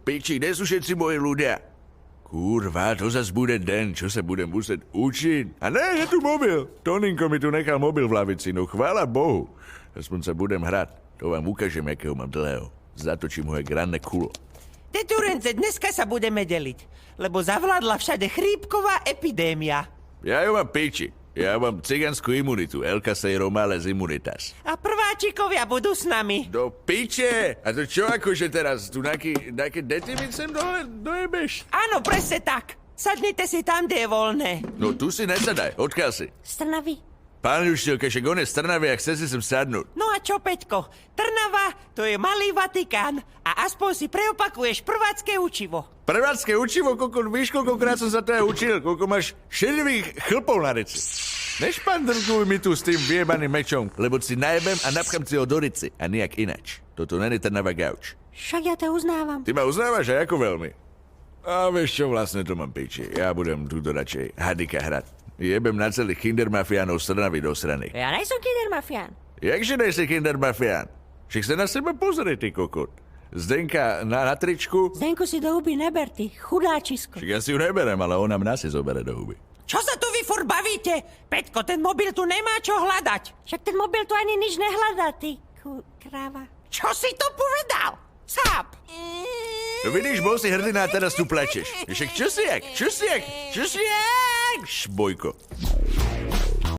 piči, kde sú všetci moji ľudia? Kurva, to zas bude den, čo sa budem musieť učiť. A ne, je tu mobil. Toninko mi tu nechal mobil v lavici, no chvála Bohu. Aspoň sa budem hrať. To vám ukážem, akého mám dlhého. Zatočím ho aj grande kulo. Teturence, dneska sa budeme deliť, lebo zavládla všade chrípková epidémia. Ja ju mám piči. Ja mám cigánsku imunitu. Elka se romales imunitas. A prváčikovia budú s nami. Do piče! A to čo akože teraz? Tu nejaké deti mi sem dojebeš? Áno, presne tak. Sadnite si tam, kde je voľné. No tu si nesadaj. Odkiaľ si? Z Trnavy. Pán Juštilka, však on je z Trnavy a chce si sem sadnúť. No a čo, Peťko? Trnava, to je malý Vatikán a aspoň si preopakuješ prvácké učivo. Prvácké učivo, víš, koľkokrát som sa to aj učil, koľko máš šedivých chlpov na reci. Nešpandrkuj mi tu s tým vyjebaným mečom, lebo si najebem a napchám si ho do rici a nijak inač. Toto není Trnava gauč. Však ja to uznávam. Ty ma uznávaš aj ako veľmi. A vieš čo, vlastne to mám piči. Ja budem túto radšej hadika hrať. Jebem na celých kindermafiánov z Trnavy do strany. Ja nejsem kindermafián. Jakže nejsi kindermafián? Však sa na seba pozrie, ty kokot. Zdenka na tričku. Zdenku si do huby neber, ty chudáčisko. Však ja si ju neberem, ale ona mňa si zobere do huby. Čo sa tu vy furt bavíte? Peťko, ten mobil tu nemá čo hľadať. Však ten mobil tu ani nič nehľadá, ty kráva. Čo si to povedal? Sáp. No vidíš, bol si hrdina a teraz tu plačeš. Však čo si jak? Šbojko.